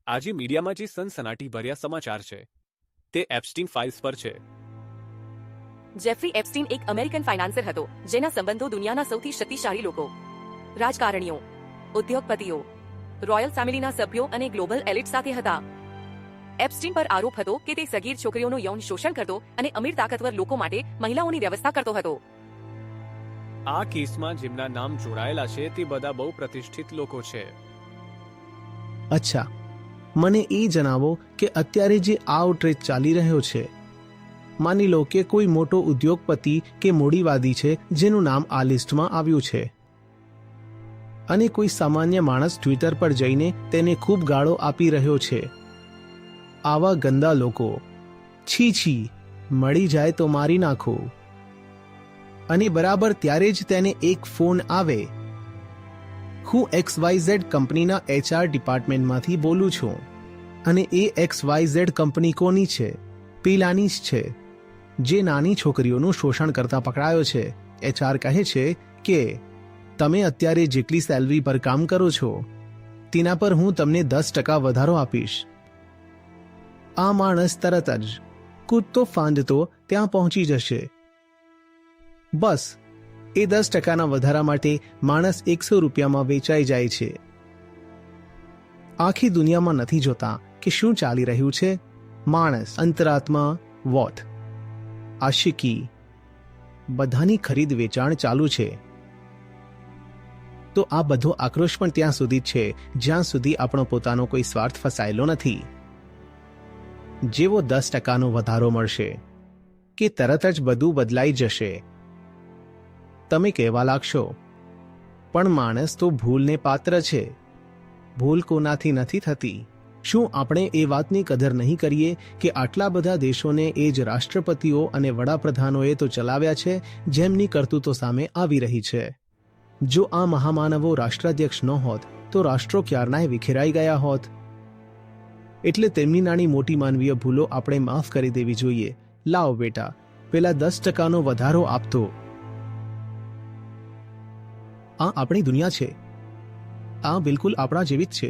આજે મીડિયામાં જે સનસનાટી ભર્યા સમાચાર છે તે એપ્સ્ટીન ફાઇલ્સ પર છે। જેફરી એપ્સ્ટીન એક અમેરિકન ફાઇનાન્સર હતો જેના સંબંધો દુનિયાના સૌથી શક્તિશાળી લોકો, રાજકારણીઓ, ઉદ્યોગપતિઓ, રોયલ ફેમિલીના સભ્યો અને ગ્લોબલ એલિટ સાથે હતા। એપ્સ્ટીન પર આરોપ હતો કે તે સગીર છોકરીઓનું યૌન શોષણ કરતો અને અમીર તાકતવર લોકો માટે મહિલાઓની વ્યવસ્થા કરતો હતો। આ કેસમાં જેમના નામ જોડાયેલા છે તે બધા બહુ પ્રતિષ્ઠિત લોકો છે। અચ્છા, મને એ જણાવો કે અત્યારે જે આઉટરીચ ચાલી રહ્યો છે, માની લો કે કોઈ મોટો ઉદ્યોગપતિ કે મૂડીવાદી છે જેનું નામ આ લિસ્ટમાં આવ્યું છે, અને કોઈ સામાન્ય માણસ ટ્વિટર પર જઈને તેને ખૂબ ગાળો આપી રહ્યો છે। આવા ગંદા લોકો, છી છી, મળી જાય તો મારી નાખો। અને બરાબર ત્યારે જ તેને એક ફોન આવે, હું XYZ કંપનીના HR ડિપાર્ટમેન્ટમાંથી બોલું છું, અને એ XYZ કંપની કોની છે? પેલાની જ છે જે નાની છોકરીઓનું શોષણ કરતા પકડાયો છે। HR કહે છે કે તમે અત્યારે જેટલી સેલરી પર કામ કરો છો તેના પર હું તમને 10% વધારો આપીશ। આ માણસ તરત જ કૂદતો ફાંદતો ત્યાં પહોંચી જશે। બસ એ 10%ના વધારા માટે માણસ 100 રૂપિયામાં વેચાઈ જાય છે। આખી દુનિયામાં નથી જોતા કે શું ચાલી રહ્યું છે। માણસ, અંતરાત્મા, વોટ, આશિકી, બધાની ખરીદ વેચાણ ચાલુ છે। તો આ બધો આક્રોશ પણ ત્યાં સુધી છે જ્યાં સુધી આપણો પોતાનો કોઈ સ્વાર્થ ફસાયેલો નથી। જેવો 10%નો વધારો મળશે કે તરત જ બધું બદલાઈ જશે। તમે કહેવા લાગશો, પણ માણસ તો ભૂલને પાત્ર છે, ભૂલ કોનાથી નથી થતી। શું આપણે એ વાતની કદર નહીં કરીએ કે આટલા બધા દેશોને એ જ રાષ્ટ્રપતિઓ અને વડાપ્રધાનોએ તો ચલાવ્યા છે જેમની કરતૂતો સામે આવી રહી છે। જો આ મહામાનવો રાષ્ટ્રાધ્યક્ષ ન હોત તો રાષ્ટ્રો ક્યારનાય વિખેરાઈ ગયા હોત। એટલે તેમની નાની મોટી માનવીય ભૂલો આપણે માફ કરી દેવી જોઈએ। લાવ બેટા, પેલા 10%નો વધારો આપતો। આ આપણી દુનિયા છે, આ બિલકુલ આપણા જેવી જ છે।